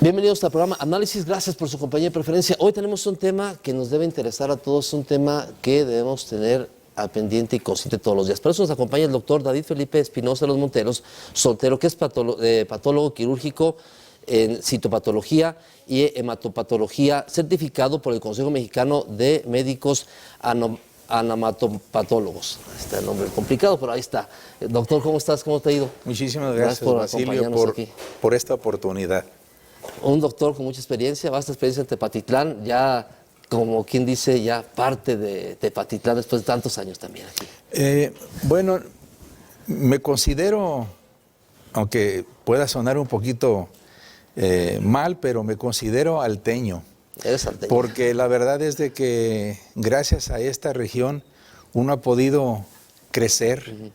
Bienvenidos al programa Análisis, gracias por su compañía y preferencia. Hoy tenemos un tema que nos debe interesar a todos, un tema que debemos tener al pendiente y consciente todos los días. Por eso nos acompaña el doctor David Felipe Espinosa de los Monteros, soltero, que es patólogo quirúrgico en citopatología y hematopatología, certificado por el Consejo Mexicano de Médicos Anamatopatólogos. Está el nombre complicado, pero ahí está. Doctor, ¿cómo estás? ¿Cómo te ha ido? Muchísimas gracias, por Basilio, acompañarnos aquí. por esta oportunidad. Un doctor con mucha experiencia, vasta experiencia en Tepatitlán, ya como quien dice, ya parte de Tepatitlán después de tantos años también aquí. Bueno, me considero, aunque pueda sonar un poquito mal, pero me considero alteño. Eres alteño. Porque la verdad es de que gracias a esta región uno ha podido crecer,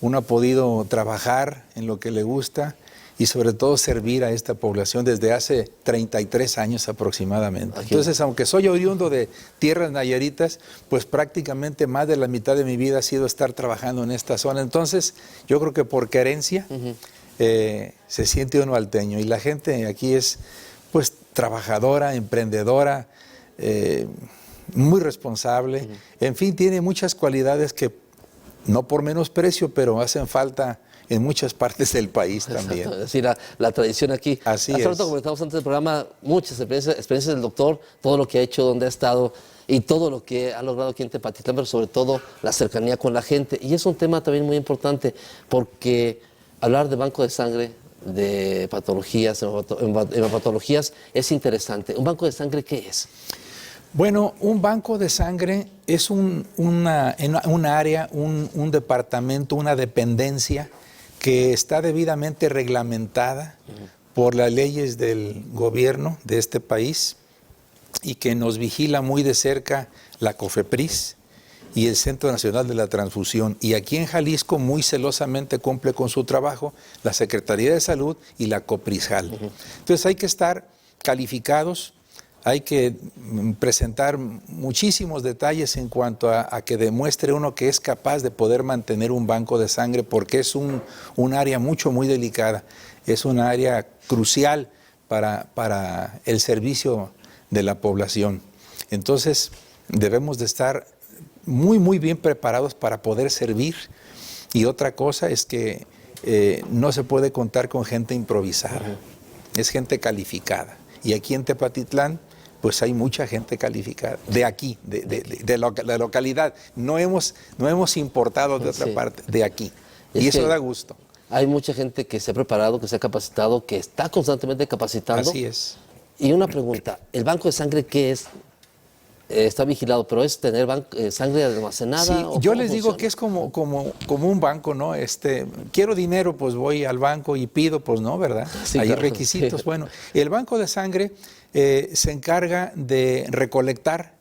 uno ha podido trabajar en lo que le gusta y sobre todo servir a esta población desde hace 33 años aproximadamente. Aquí. Entonces, aunque soy oriundo de tierras nayaritas, pues prácticamente más de la mitad de mi vida ha sido estar trabajando en esta zona. Entonces, yo creo que por querencia se siente uno alteño. Y la gente aquí es pues trabajadora, emprendedora, muy responsable. En fin, tiene muchas cualidades que no por menosprecio, pero hacen falta en muchas partes del país también. Es decir, la tradición aquí. Así Hace es. rato comentamos antes del programa muchas experiencias del doctor, todo lo que ha hecho, dónde ha estado y todo lo que ha logrado aquí en Tepatitlán, pero sobre todo la cercanía con la gente. Y es un tema también muy importante porque hablar de banco de sangre, de patologías, hematopatologías, es interesante. ¿Un banco de sangre qué es? Bueno, un banco de sangre es un área, un departamento, una dependencia que está debidamente reglamentada por las leyes del gobierno de este país y que nos vigila muy de cerca la COFEPRIS y el Centro Nacional de la Transfusión. Y aquí en Jalisco muy celosamente cumple con su trabajo la Secretaría de Salud y la COPRISJAL. Entonces hay que estar calificados, hay que presentar muchísimos detalles en cuanto a que demuestre uno que es capaz de poder mantener un banco de sangre, porque es un área muy delicada, es un área crucial para el servicio de la población. Entonces debemos de estar muy bien preparados para poder servir. Y otra cosa es que no se puede contar con gente improvisada, es gente calificada. Y aquí en Tepatitlán pues hay mucha gente calificada, de aquí, de la localidad. No hemos importado de otra parte, de aquí. Y eso da gusto. Hay mucha gente que se ha preparado, que se ha capacitado, que está constantemente capacitando. Así es. Y una pregunta, ¿el banco de sangre qué es? Está vigilado, pero ¿es tener sangre almacenada? Sí, ¿o yo les digo que es como un banco, ¿no? Quiero dinero, pues voy al banco y pido, pues no, ¿verdad? Sí, hay claro, requisitos. sí. Bueno, el banco de sangre se encarga de recolectar,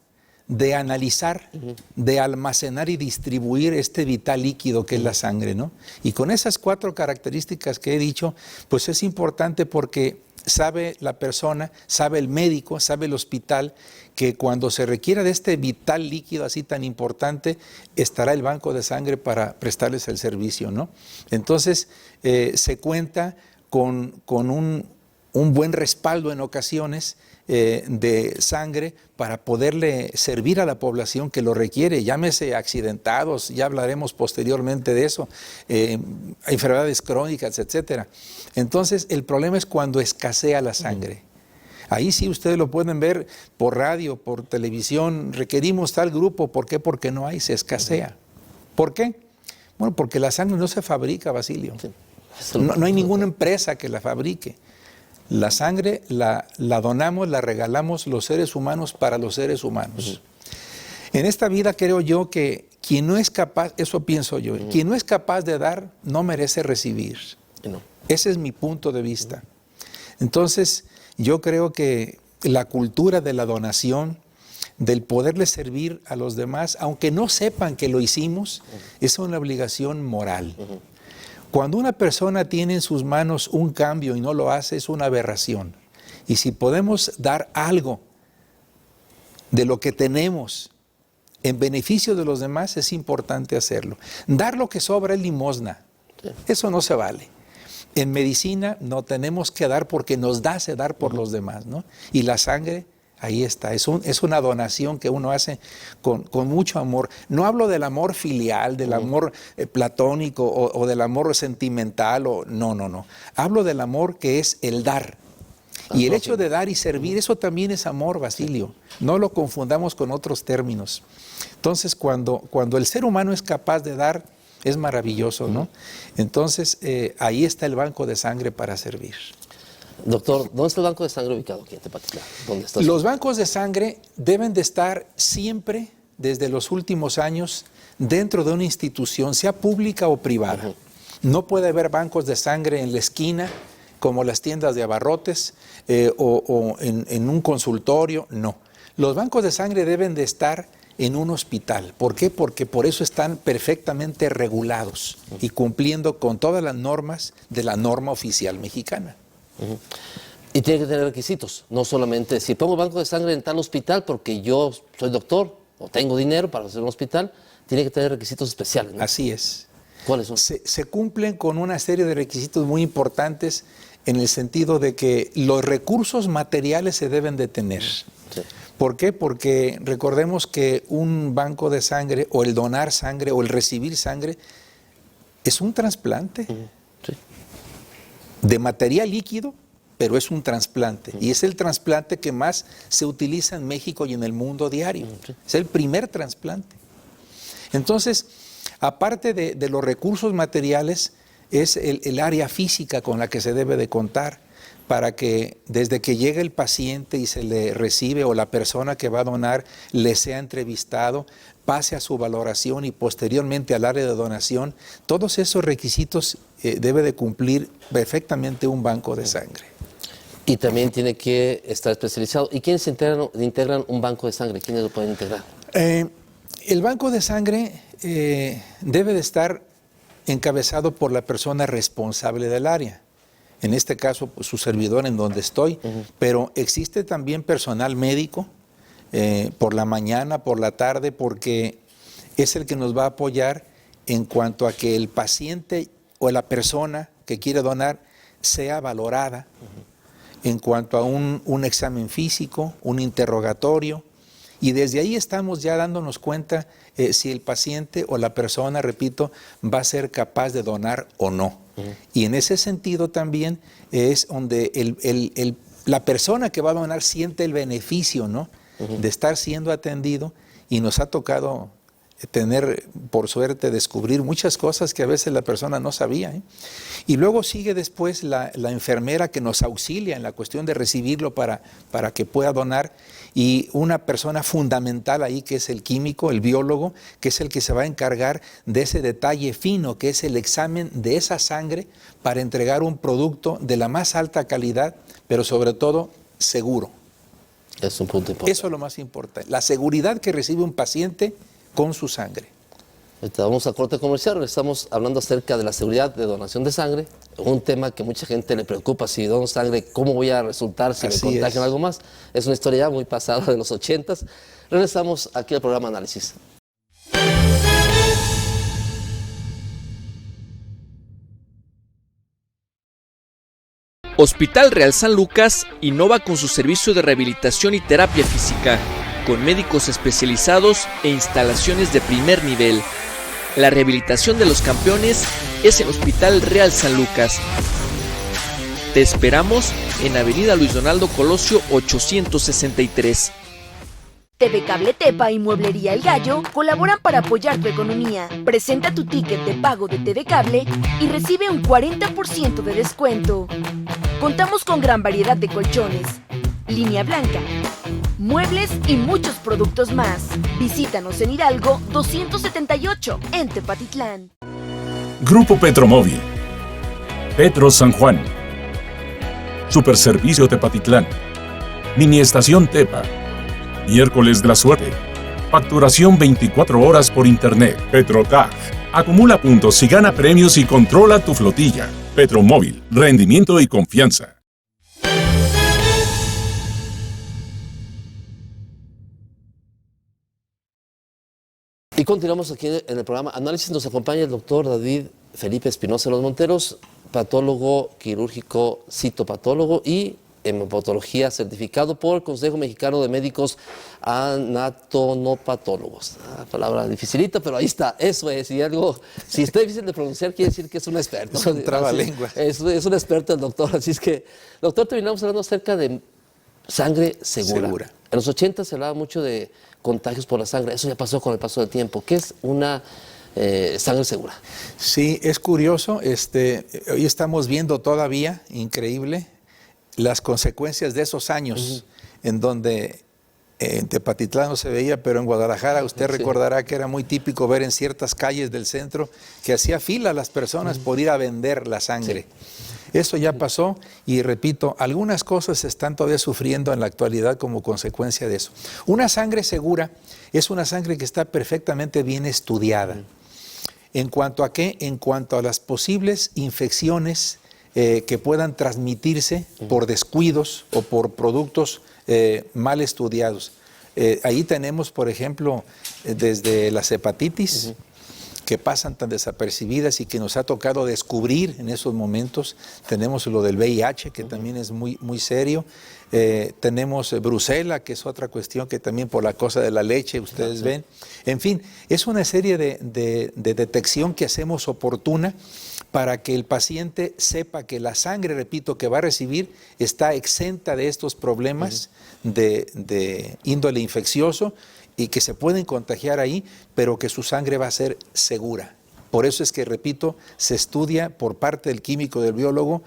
de analizar, de almacenar y distribuir este vital líquido que es la sangre, ¿no? Y con esas 4 características que he dicho, pues es importante porque sabe la persona, sabe el médico, sabe el hospital, que cuando se requiera de este vital líquido así tan importante, estará el banco de sangre para prestarles el servicio, ¿no? Entonces, se cuenta con un buen respaldo en ocasiones de sangre para poderle servir a la población que lo requiere, llámese accidentados, ya hablaremos posteriormente de eso, enfermedades crónicas, etcétera. Entonces, el problema es cuando escasea la sangre. Ahí sí ustedes lo pueden ver por radio, por televisión, requerimos tal grupo, ¿por qué? Porque no hay, se escasea. ¿Por qué? Bueno, porque la sangre no se fabrica, Basilio. Sí. No hay ninguna empresa que la fabrique. La sangre la donamos, la regalamos los seres humanos para los seres humanos. En esta vida creo yo que quien no es capaz, eso pienso yo, quien no es capaz de dar no merece recibir. No. Ese es mi punto de vista. Entonces, yo creo que la cultura de la donación, del poderle servir a los demás, aunque no sepan que lo hicimos, es una obligación moral. Cuando una persona tiene en sus manos un cambio y no lo hace, es una aberración. Y si podemos dar algo de lo que tenemos en beneficio de los demás, es importante hacerlo. Dar lo que sobra es limosna. Eso no se vale. En medicina no tenemos que dar porque nos hace dar por los demás, ¿no? Y la sangre, ahí está, es una donación que uno hace con mucho amor. No hablo del amor filial, del amor platónico o del amor sentimental, no. Hablo del amor que es el dar. Y el hecho de dar y servir, eso también es amor, Basilio. No lo confundamos con otros términos. Entonces, cuando el ser humano es capaz de dar, es maravilloso, ¿no? Entonces, ahí está el banco de sangre para servir. Doctor, ¿dónde está el banco de sangre ubicado aquí en Tepatitlán? ¿Dónde está? Los bancos de sangre deben de estar siempre, desde los últimos años, dentro de una institución, sea pública o privada. No puede haber bancos de sangre en la esquina, como las tiendas de abarrotes o en un consultorio, no. Los bancos de sangre deben de estar en un hospital. ¿Por qué? Porque por eso están perfectamente regulados y cumpliendo con todas las normas de la norma oficial mexicana. Y tiene que tener requisitos, no solamente si pongo banco de sangre en tal hospital porque yo soy doctor o tengo dinero para hacer un hospital, tiene que tener requisitos especiales, ¿no? Así es. ¿Cuáles son? Se cumplen con una serie de requisitos muy importantes en el sentido de que los recursos materiales se deben de tener. Sí. ¿Por qué? Porque recordemos que un banco de sangre o el donar sangre o el recibir sangre es un trasplante de material líquido, pero es un trasplante. Y es el trasplante que más se utiliza en México y en el mundo diario. Es el primer trasplante. Entonces, aparte de los recursos materiales, es el área física con la que se debe de contar para que desde que llega el paciente y se le recibe o la persona que va a donar le sea entrevistado, pase a su valoración y posteriormente al área de donación, todos esos requisitos debe de cumplir perfectamente un banco de sangre. Y también tiene que estar especializado. ¿Y quiénes integran un banco de sangre? ¿Quiénes lo pueden integrar? El banco de sangre debe de estar encabezado por la persona responsable del área. En este caso, pues, su servidor en donde estoy, pero existe también personal médico por la mañana, por la tarde, porque es el que nos va a apoyar en cuanto a que el paciente o la persona que quiere donar sea valorada en cuanto a un examen físico, un interrogatorio, y desde ahí estamos ya dándonos cuenta si el paciente o la persona, repito, va a ser capaz de donar o no. Y en ese sentido también es donde la persona que va a donar siente el beneficio, ¿no? De estar siendo atendido, y nos ha tocado tener, por suerte, descubrir muchas cosas que a veces la persona no sabía. Y luego sigue después la enfermera que nos auxilia en la cuestión de recibirlo para que pueda donar, y una persona fundamental ahí que es el químico, el biólogo, que es el que se va a encargar de ese detalle fino, que es el examen de esa sangre para entregar un producto de la más alta calidad, pero sobre todo seguro. Es un punto importante. Eso es lo más importante, la seguridad que recibe un paciente con su sangre. Ahorita vamos a corte comercial, estamos hablando acerca de la seguridad de donación de sangre, un tema que mucha gente le preocupa: si dono sangre, ¿cómo voy a resultar si me contagian algo más? Es una historia ya muy pasada de los 80s. Regresamos aquí al programa Análisis. Hospital Real San Lucas innova con su servicio de rehabilitación y terapia física, con médicos especializados e instalaciones de primer nivel. La rehabilitación de los campeones es en Hospital Real San Lucas. Te esperamos en Avenida Luis Donaldo Colosio 863. TV Cable Tepa y Mueblería El Gallo colaboran para apoyar tu economía. Presenta tu ticket de pago de TV Cable y recibe un 40% de descuento. Contamos con gran variedad de colchones, línea blanca, muebles y muchos productos más. Visítanos en Hidalgo 278 en Tepatitlán. Grupo Petromóvil, Petro San Juan, Superservicio Tepatitlán, Mini Estación Tepa, Miércoles de la Suerte, facturación 24 horas por internet, Petrotag, Acumula puntos y gana premios y controla tu flotilla. Petromóvil, rendimiento y confianza. Y continuamos aquí en el programa Análisis. Nos acompaña el doctor David Felipe Espinosa de los Monteros, patólogo quirúrgico, citopatólogo y hemopatología, certificado por el Consejo Mexicano de Médicos Anatomopatólogos. Palabra dificilita, pero ahí está, eso es. Y algo, si está difícil de pronunciar, quiere decir que es un experto. Es un trabalengua. Es un experto el doctor. Así es que, doctor, terminamos hablando acerca de sangre segura. En los 80 se hablaba mucho de contagios por la sangre. Eso ya pasó con el paso del tiempo. ¿Qué es una sangre segura? Sí, es curioso. Hoy estamos viendo todavía, increíble, las consecuencias de esos años en donde en Tepatitlán no se veía, pero en Guadalajara usted recordará que era muy típico ver en ciertas calles del centro que hacía fila las personas por ir a vender la sangre. Eso ya pasó y repito, algunas cosas se están todavía sufriendo en la actualidad como consecuencia de eso. Una sangre segura es una sangre que está perfectamente bien estudiada. ¿En cuanto a qué? En cuanto a las posibles infecciones que puedan transmitirse por descuidos o por productos mal estudiados. Ahí tenemos, por ejemplo, desde las hepatitis, que pasan tan desapercibidas y que nos ha tocado descubrir en esos momentos. Tenemos lo del VIH, que también es muy, muy serio. Tenemos brucela, que es otra cuestión que también por la cosa de la leche ustedes ven. En fin, es una serie de detección que hacemos oportuna para que el paciente sepa que la sangre, repito, que va a recibir está exenta de estos problemas de índole infeccioso y que se pueden contagiar ahí, pero que su sangre va a ser segura. Por eso es que, repito, se estudia por parte del químico, del biólogo,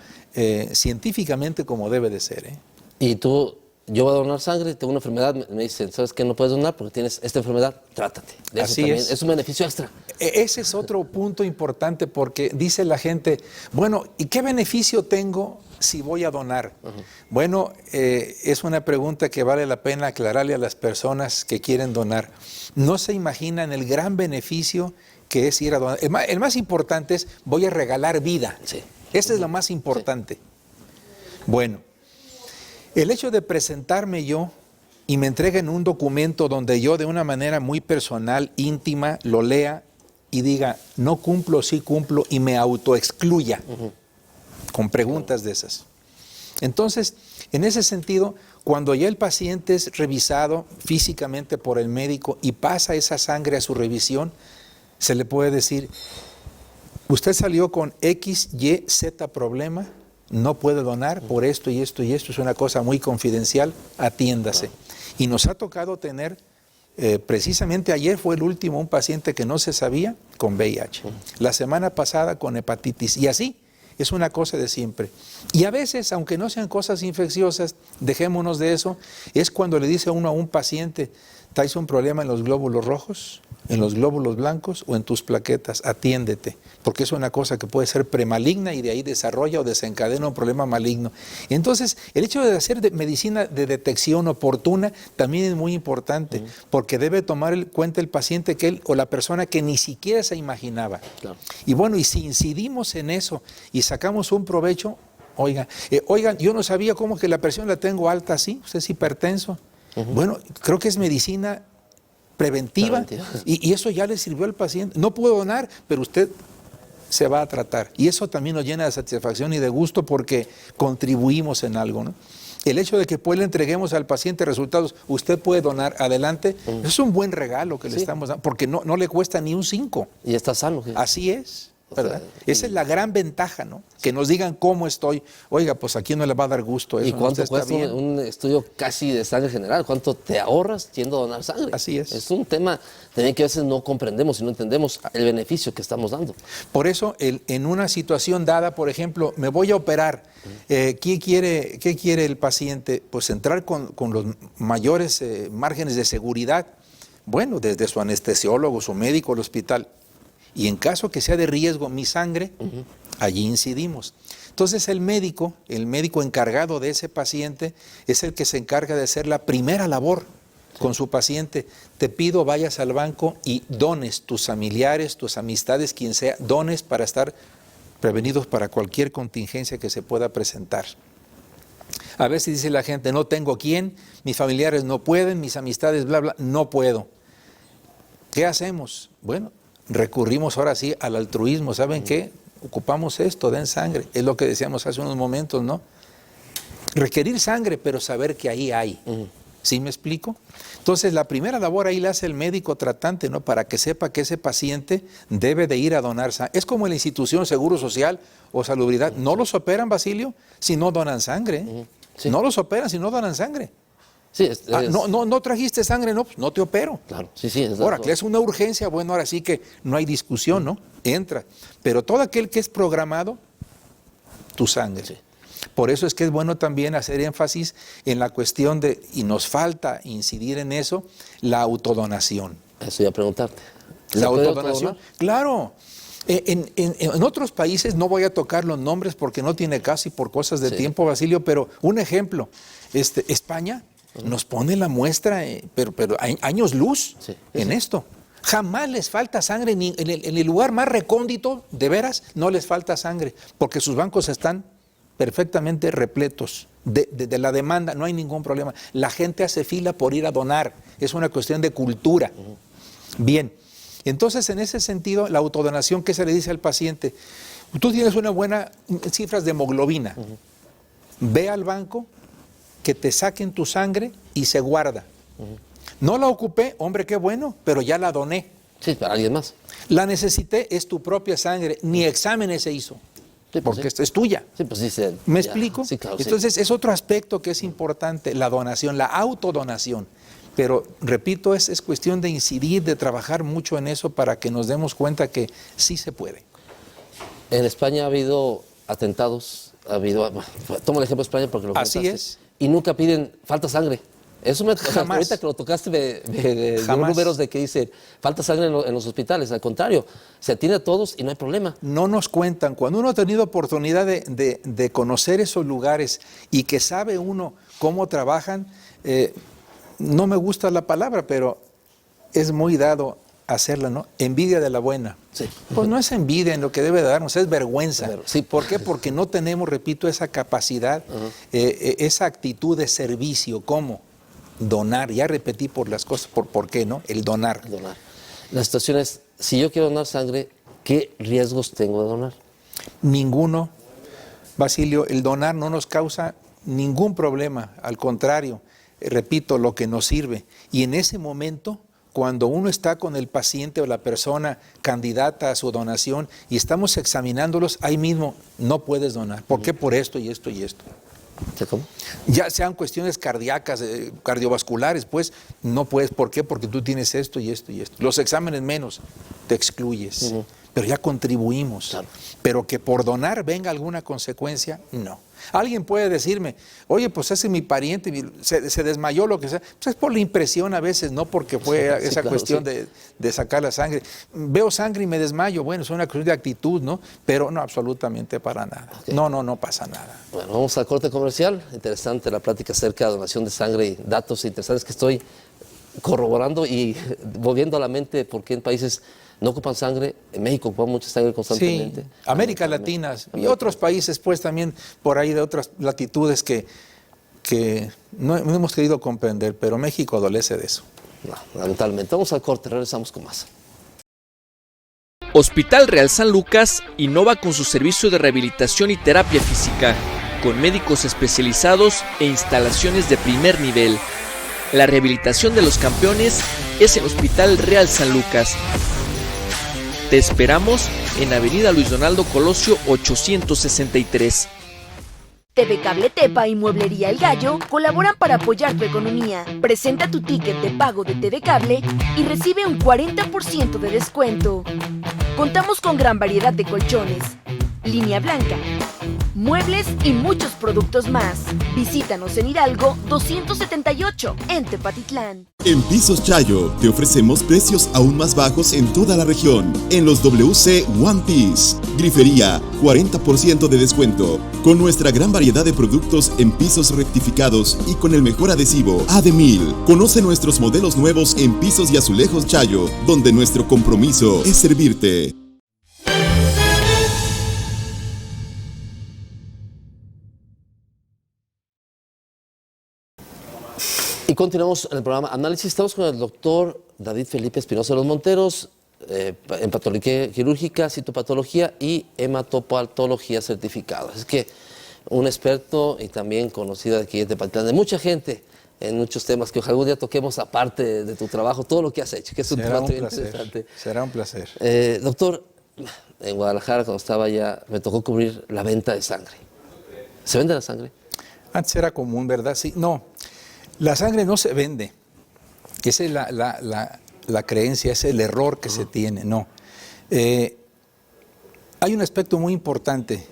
científicamente como debe de ser. Y tú, yo voy a donar sangre, tengo una enfermedad, me dicen, ¿sabes qué? No puedes donar porque tienes esta enfermedad, trátate. Así es. Es un beneficio extra. Ese es otro punto importante porque dice la gente, bueno, ¿y qué beneficio tengo si voy a donar? Bueno, es una pregunta que vale la pena aclararle a las personas que quieren donar. No se imaginan el gran beneficio que es ir a donar. El más importante es, voy a regalar vida. Sí. Ese es lo más importante. Sí. Bueno, el hecho de presentarme yo y me entreguen un documento donde yo de una manera muy personal, íntima, lo lea y diga, no cumplo, sí cumplo, y me autoexcluya con preguntas de esas. Entonces, en ese sentido, cuando ya el paciente es revisado físicamente por el médico y pasa esa sangre a su revisión, se le puede decir, usted salió con X, Y, Z problema, no puede donar por esto y esto y esto, es una cosa muy confidencial, atiéndase. Y nos ha tocado tener, precisamente ayer fue el último, un paciente que no se sabía con VIH, la semana pasada con hepatitis, y así es una cosa de siempre. Y a veces, aunque no sean cosas infecciosas, dejémonos de eso, es cuando le dice uno a un paciente, ¿traes un problema en los glóbulos rojos, en los glóbulos blancos o en tus plaquetas? Atiéndete, porque es una cosa que puede ser premaligna y de ahí desarrolla o desencadena un problema maligno. Entonces, el hecho de hacer medicina de detección oportuna también es muy importante, porque debe tomar en cuenta el paciente que él o la persona que ni siquiera se imaginaba. Claro. Y bueno, y si incidimos en eso y sacamos un provecho, oigan, yo no sabía cómo que la presión la tengo alta así, usted es hipertenso. Bueno, creo que es medicina preventiva. Y eso ya le sirvió al paciente. No puedo donar, pero usted se va a tratar. Y eso también nos llena de satisfacción y de gusto porque contribuimos en algo, ¿no? El hecho de que pues le entreguemos al paciente resultados, usted puede donar, adelante, es un buen regalo que le estamos dando, porque no le cuesta ni un 5. Y está sano. ¿Sí? Así es. ¿Verdad? Esa es la gran ventaja, ¿no? Que nos digan cómo estoy. Oiga, pues aquí no le va a dar gusto eso. ¿Y cuánto cuesta un estudio casi de sangre general? ¿Cuánto te ahorras yendo a donar sangre? Así es. Es un tema también que a veces no comprendemos y no entendemos el beneficio que estamos dando. Por eso, en una situación dada, por ejemplo, me voy a operar, ¿qué quiere el paciente? Pues entrar con los mayores márgenes de seguridad. Bueno, desde su anestesiólogo, su médico, el hospital. Y en caso que sea de riesgo mi sangre, allí incidimos. Entonces el médico encargado de ese paciente es el que se encarga de hacer la primera labor, con su paciente. Te pido vayas al banco y dones tus familiares, tus amistades, quien sea, dones para estar prevenidos para cualquier contingencia que se pueda presentar. A veces dice la gente, no tengo quién, mis familiares no pueden, mis amistades, bla, bla, no puedo. ¿Qué hacemos? Bueno, recurrimos ahora sí al altruismo. ¿Saben qué? Ocupamos esto, den sangre. Es lo que decíamos hace unos momentos, ¿no? Requerir sangre, pero saber que ahí hay. ¿Sí me explico? Entonces, la primera labor ahí la hace el médico tratante, ¿no? Para que sepa que ese paciente debe de ir a donar sangre. Es como en la institución Seguro Social o Salubridad. No los operan, Basilio, si no donan sangre. Sí. No los operan si no donan sangre. Sí, No trajiste sangre, no, pues no te opero. Claro, sí. Ahora, que es una urgencia, bueno, ahora sí que no hay discusión, ¿no? Entra. Pero todo aquel que es programado, tu sangre. Sí. Por eso es que es bueno también hacer énfasis en la cuestión de, y nos falta incidir en eso, la autodonación. Eso iba a preguntarte. La autodonación, claro. En otros países, no voy a tocar los nombres porque no tiene caso y por cosas de tiempo, Basilio, pero un ejemplo, España nos pone la muestra, pero hay años luz en esto. Jamás les falta sangre, en el lugar más recóndito, de veras, no les falta sangre, porque sus bancos están perfectamente repletos de la demanda, no hay ningún problema. La gente hace fila por ir a donar, es una cuestión de cultura. Bien, entonces en ese sentido, la autodonación, ¿qué se le dice al paciente? Tú tienes una buena cifras de hemoglobina, ve al banco, que te saquen tu sangre y se guarda. No la ocupé, hombre, qué bueno, pero ya la doné. Sí, para alguien más. La necesité, es tu propia sangre, ni exámenes se hizo. Sí, pues Porque es tuya. Sí, pues sí. ¿Me explico? Sí, claro. Entonces es otro aspecto que es importante, la donación, la autodonación. Pero, repito, es cuestión de incidir, de trabajar mucho en eso para que nos demos cuenta que sí se puede. En España ha habido atentados, tomo el ejemplo de España porque lo Así comentaste, es. y nunca piden falta sangre. Eso Jamás. ahorita que lo tocaste me dio números de que dice falta sangre en los hospitales. Al contrario, se atiende a todos y no hay problema. No nos cuentan. Cuando uno ha tenido oportunidad de conocer esos lugares y que sabe uno cómo trabajan, no me gusta la palabra, pero es muy dado hacerla, ¿no? Envidia de la buena. Sí. Pues no es envidia en lo que debe darnos, es vergüenza. Sí. ¿Por qué? Porque no tenemos, repito, esa capacidad, esa actitud de servicio. ¿Cómo? Donar. Ya repetí por las cosas, ¿por qué no? El donar. La situación es, si yo quiero donar sangre, ¿qué riesgos tengo de donar? Ninguno. Basilio, el donar no nos causa ningún problema, al contrario, repito, lo que nos sirve. Y en ese momento, cuando uno está con el paciente o la persona candidata a su donación y estamos examinándolos, ahí mismo no puedes donar. ¿Por qué? Por esto y esto y esto. ¿Cómo? Ya sean cuestiones cardíacas, cardiovasculares, pues no puedes. ¿Por qué? Porque tú tienes esto y esto y esto. Los exámenes menos, te excluyes. Pero ya contribuimos. Claro. Pero que por donar venga alguna consecuencia, no. Alguien puede decirme, oye, pues ese es mi pariente, se desmayó, lo que sea. Pues es por la impresión a veces, no porque fue esa cuestión de sacar la sangre. Veo sangre y me desmayo, bueno, es una cuestión de actitud, ¿no? Pero no, absolutamente para nada. Okay. No pasa nada. Bueno, vamos al corte comercial. Interesante la plática acerca de donación de sangre y datos interesantes que estoy corroborando y volviendo a la mente por qué en países no ocupan sangre, en México ocupan mucha sangre constantemente. Sí, América Latina y otros países pues también por ahí de otras latitudes que no hemos querido comprender, pero México adolece de eso. No, lamentablemente. Vamos al corte, regresamos con más. Hospital Real San Lucas innova con su servicio de rehabilitación y terapia física, con médicos especializados e instalaciones de primer nivel. La rehabilitación de los campeones es el Hospital Real San Lucas. Te esperamos en Avenida Luis Donaldo Colosio 863. TV Cable Tepa y Mueblería El Gallo colaboran para apoyar tu economía. Presenta tu ticket de pago de TV Cable y recibe un 40% de descuento. Contamos con gran variedad de colchones, línea blanca, muebles y muchos productos más. Visítanos en Hidalgo 278, en Tepatitlán. En Pisos Chayo te ofrecemos precios aún más bajos en toda la región. En los WC One Piece, grifería, 40% de descuento. Con nuestra gran variedad de productos en pisos rectificados y con el mejor adhesivo AD1000. Conoce nuestros modelos nuevos en Pisos y Azulejos Chayo, donde nuestro compromiso es servirte. Y continuamos en el programa Análisis. Estamos con el doctor David Felipe Espinosa de los Monteros, en patología quirúrgica, citopatología y hematopatología certificado. Es que un experto y también conocido aquí en Tepatitlán de mucha gente en muchos temas que ojalá algún día toquemos aparte de tu trabajo, todo lo que has hecho, que es un tema muy interesante. Será un placer. Doctor, en Guadalajara cuando estaba allá me tocó cubrir la venta de sangre. ¿Se vende la sangre? Antes era común, ¿verdad? Sí, no. La sangre no se vende. Esa es la creencia, ese es el error que se tiene. No. Hay un aspecto muy importante.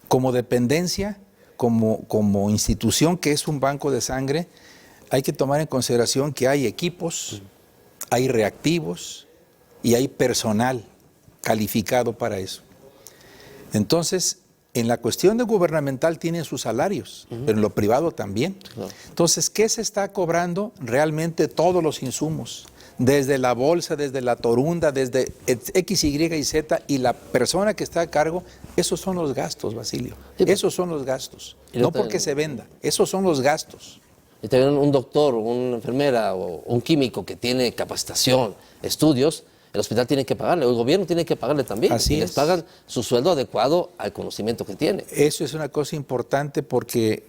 Como dependencia, como institución que es un banco de sangre, hay que tomar en consideración que hay equipos, hay reactivos y hay personal calificado para eso. Entonces, en la cuestión de gubernamental tienen sus salarios, pero en lo privado también. Entonces, ¿qué se está cobrando? Realmente todos los insumos, desde la bolsa, desde la torunda, desde X, Y y Z, y la persona que está a cargo, esos son los gastos, Basilio. Esos son los gastos, no porque se venda, esos son los gastos. Y también un doctor, una enfermera o un químico que tiene capacitación, estudios, el hospital tiene que pagarle, o el gobierno tiene que pagarle también. Así y les pagan su sueldo adecuado al conocimiento que tiene. Eso es una cosa importante porque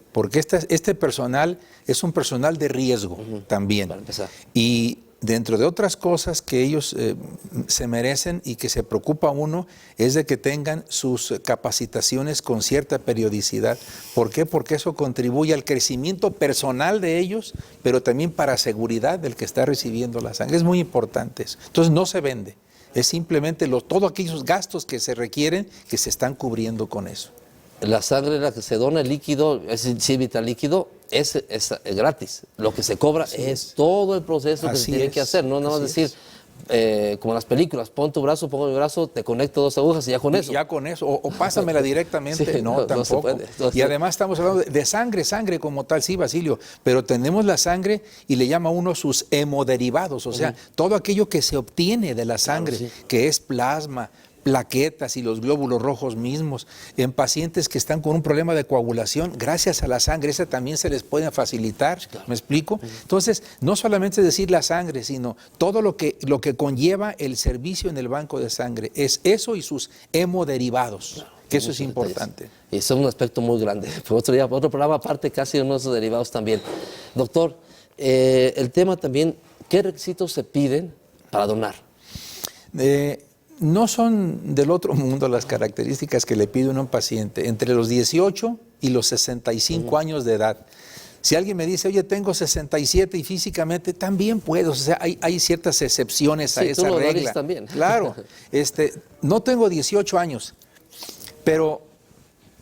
este personal es un personal de riesgo también. Para empezar. Y dentro de otras cosas que ellos se merecen y que se preocupa uno es de que tengan sus capacitaciones con cierta periodicidad. ¿Por qué? Porque eso contribuye al crecimiento personal de ellos, pero también para seguridad del que está recibiendo la sangre. Es muy importante eso. Entonces no se vende, es simplemente todos aquellos gastos que se requieren que se están cubriendo con eso. La sangre, la que se dona, el líquido, es vital líquido, es gratis. Lo que se cobra es todo el proceso que se tiene que hacer. No nada más decir, como en las películas, pon tu brazo, pongo mi brazo, te conecto 2 agujas y ya con eso. Ya con eso, o pásamela directamente. Sí, no, tampoco. se puede. Y además estamos hablando de sangre como tal, sí, Basilio, pero tenemos la sangre y le llama uno sus hemoderivados, o sea, todo aquello que se obtiene de la sangre, que es plasma, plaquetas y los glóbulos rojos mismos, en pacientes que están con un problema de coagulación, gracias a la sangre, esa también se les puede facilitar, ¿me explico? Entonces, no solamente decir la sangre, sino todo lo que conlleva el servicio en el banco de sangre, es eso y sus hemoderivados, que eso es importante. Detalles. Y eso es un aspecto muy grande. Otro programa aparte casi de unos derivados también. Doctor, el tema también, ¿qué requisitos se piden para donar? No son del otro mundo las características que le pide uno a un paciente. Entre los 18 y los 65 años de edad. Si alguien me dice, oye, tengo 67 y físicamente también puedo. O sea, hay ciertas excepciones a esa regla. También. Claro. No tengo 18 años, pero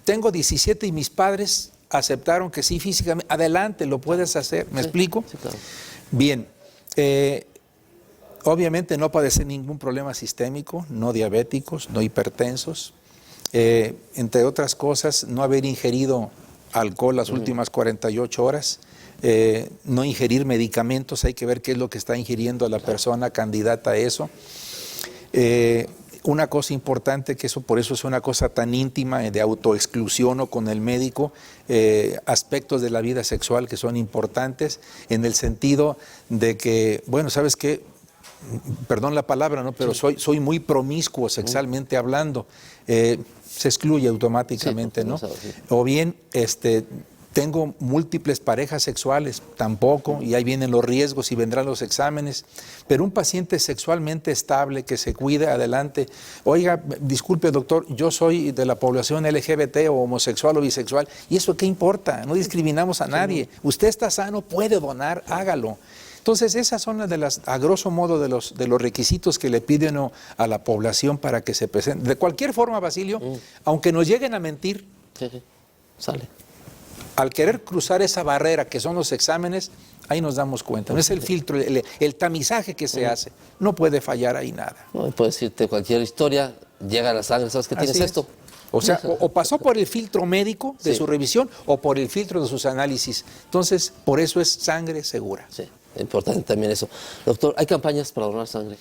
tengo 17 y mis padres aceptaron que sí, físicamente. Adelante, lo puedes hacer. ¿Me explico? Sí, claro. Bien. Obviamente no padecer ningún problema sistémico, no diabéticos, no hipertensos, entre otras cosas, no haber ingerido alcohol las últimas 48 horas, no ingerir medicamentos, hay que ver qué es lo que está ingiriendo la persona candidata a eso. Una cosa importante, que por eso es una cosa tan íntima de autoexclusión o con el médico, aspectos de la vida sexual que son importantes en el sentido de que, bueno, ¿sabes qué? Perdón la palabra, ¿no? Pero soy muy promiscuo sexualmente hablando, se excluye automáticamente, ¿no? O bien, tengo múltiples parejas sexuales, tampoco, y ahí vienen los riesgos y vendrán los exámenes, pero un paciente sexualmente estable que se cuide, adelante. Oiga, disculpe doctor, yo soy de la población LGBT o homosexual o bisexual, ¿y eso qué importa? No discriminamos a nadie. Usted está sano, puede donar, hágalo. Entonces, esas son a grosso modo, de los requisitos que le piden a la población para que se presente. De cualquier forma, Basilio, aunque nos lleguen a mentir, Sale. Al querer cruzar esa barrera que son los exámenes, ahí nos damos cuenta. No es el filtro, el tamizaje que se hace. No puede fallar ahí nada. No, puede decirte cualquier historia, llega a la sangre, ¿sabes que tienes Así es. esto? O sea, o pasó por el filtro médico de Sí. su revisión o por el filtro de sus análisis. Entonces, por eso es sangre segura. Sí, importante también eso. Doctor, ¿hay campañas para donar sangre?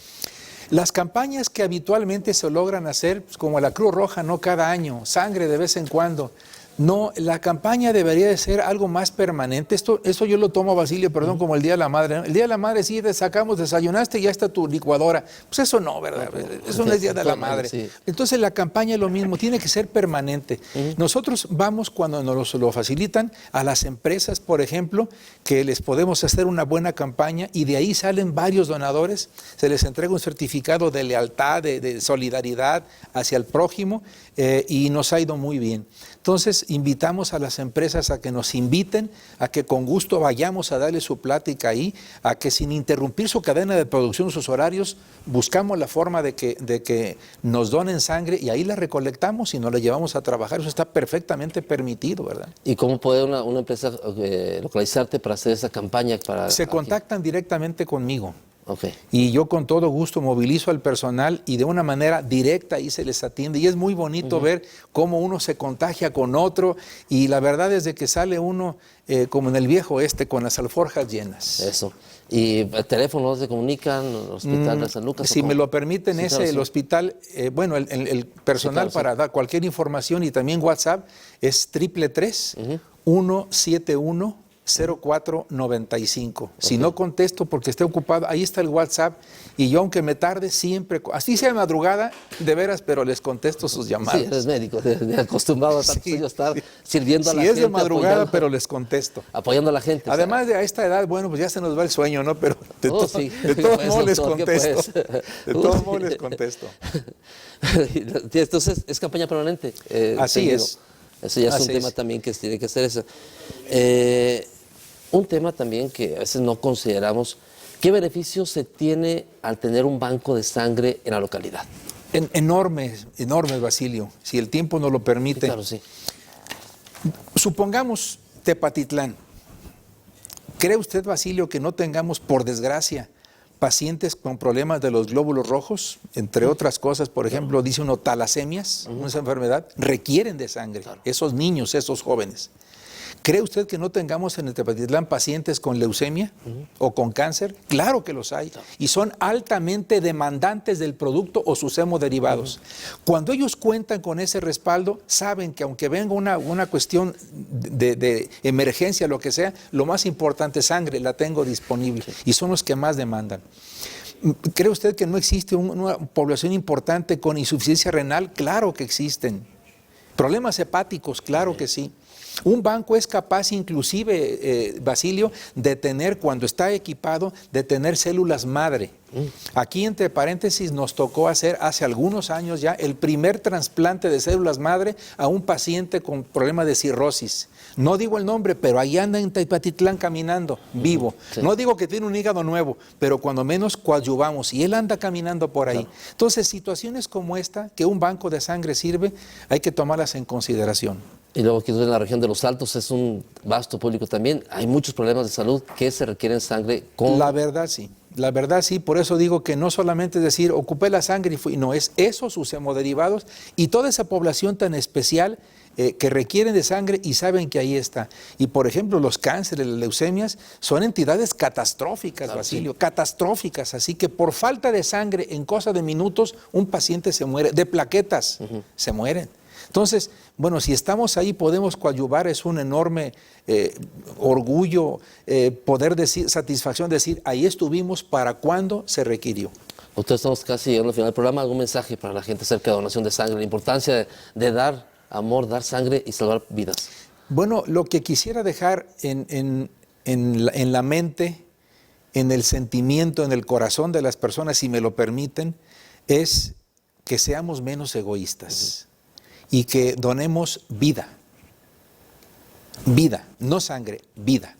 Las campañas que habitualmente se logran hacer, pues, como la Cruz Roja, no cada año, sangre de vez en cuando. No, la campaña debería de ser algo más permanente. Eso yo lo tomo, Basilio, perdón, como el Día de la Madre, ¿no? El Día de la Madre sí te sacamos, desayunaste y ya está tu licuadora. Pues eso no, ¿verdad? Eso no es Día de la Madre. Sí. Entonces la campaña es lo mismo, tiene que ser permanente. Nosotros vamos, cuando nos lo facilitan, a las empresas, por ejemplo, que les podemos hacer una buena campaña y de ahí salen varios donadores, se les entrega un certificado de lealtad, de solidaridad hacia el prójimo, y nos ha ido muy bien. Entonces, invitamos a las empresas a que nos inviten, a que con gusto vayamos a darle su plática ahí, a que sin interrumpir su cadena de producción, sus horarios, buscamos la forma de que nos donen sangre y ahí la recolectamos y nos la llevamos a trabajar. Eso está perfectamente permitido, ¿verdad? ¿Y cómo puede una empresa localizarte para hacer esa campaña? Se contactan directamente conmigo. Ok. Y yo con todo gusto movilizo al personal y de una manera directa ahí se les atiende. Y es muy bonito ver cómo uno se contagia con otro y la verdad es de que sale uno como en el viejo oeste con las alforjas llenas. Eso. ¿Y el teléfono se comunican? ¿El Hospital de San Lucas? Si me lo permiten, Sí, claro, el sí. hospital, bueno, el personal Sí, claro, para dar cualquier información y también WhatsApp es 333-171 0495. Si no contesto porque esté ocupado, ahí está el WhatsApp y yo aunque me tarde siempre, así sea de madrugada, de veras, pero les contesto sus llamadas. Sí, eres médico, acostumbrado a tantos Sí, años estar sí. sirviendo a la Si gente. es de madrugada, apoyando- pero les contesto. Apoyando a la gente. o sea. Además de a esta edad, bueno, pues ya se nos va el sueño, ¿no? Pero de, Oh, sí. de todos Pues, modos les doctor, ¿qué contesto. pues? De todos Uy. modos les contesto. Entonces, es campaña permanente. Así seguido. es. Eso ya es Así un tema es. también que tiene que hacer eso. Un tema también que a veces no consideramos, ¿qué beneficios se tiene al tener un banco de sangre en la localidad? Enormes, Basilio, si el tiempo nos lo Sí, permite. claro, sí. Supongamos Tepatitlán. ¿Cree usted, Basilio, que no tengamos, por desgracia, pacientes con problemas de los glóbulos rojos? Entre otras cosas, por ejemplo, dice uno talasemias, una enfermedad, requieren de sangre. Claro. Esos niños, esos jóvenes. ¿Cree usted que no tengamos en el Tepatitlán pacientes con leucemia o con cáncer? Claro que los hay. Y son altamente demandantes del producto o sus hemoderivados. Cuando ellos cuentan con ese respaldo, saben que aunque venga una cuestión de emergencia, lo que sea, lo más importante es sangre, la tengo disponible. Y son los que más demandan. ¿Cree usted que no existe una población importante con insuficiencia renal? Claro que existen. ¿Problemas hepáticos? Claro que sí. Un banco es capaz inclusive, Basilio, de tener, cuando está equipado, de tener células madre. Aquí, entre paréntesis, nos tocó hacer hace algunos años ya el primer trasplante de células madre a un paciente con problema de cirrosis. No digo el nombre, pero ahí anda en Tepatitlán caminando, vivo. Sí. No digo que tiene un hígado nuevo, pero cuando menos coadyuvamos y él anda caminando por ahí. Claro. Entonces, situaciones como esta, que un banco de sangre sirve, hay que tomarlas en consideración. Y luego aquí en la región de Los Altos es un vasto público también. Hay muchos problemas de salud que se requieren sangre con... La verdad sí, por eso digo que no solamente es decir, ocupé la sangre y fui, no, es eso, sus hemoderivados y toda esa población tan especial que requieren de sangre y saben que ahí está. Y por ejemplo, los cánceres, las leucemias, son entidades catastróficas, Claro, Basilio, sí. catastróficas, así que por falta de sangre, en cosa de minutos, un paciente se muere, de plaquetas, se mueren. Entonces, bueno, si estamos ahí podemos coadyuvar, es un enorme orgullo, poder decir, satisfacción, decir, ahí estuvimos para cuando se requirió. Ustedes estamos casi llegando al final del programa. ¿Algún mensaje para la gente acerca de donación de sangre? La importancia de dar amor, dar sangre y salvar vidas. Bueno, lo que quisiera dejar en la mente, en el sentimiento, en el corazón de las personas, si me lo permiten, es que seamos menos egoístas y que donemos vida. Vida, no sangre, vida.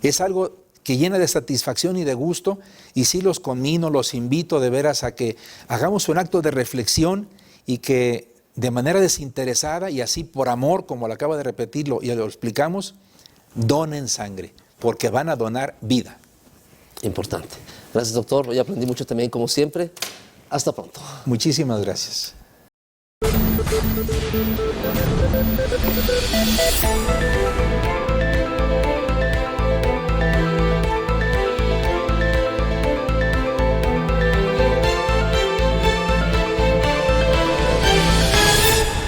Es algo que llena de satisfacción y de gusto, y sí los conmino, los invito de veras a que hagamos un acto de reflexión y que de manera desinteresada y así por amor, como lo acaba de repetirlo y lo explicamos, donen sangre, porque van a donar vida. Importante. Gracias, doctor. Hoy aprendí mucho también, como siempre. Hasta pronto. Muchísimas gracias.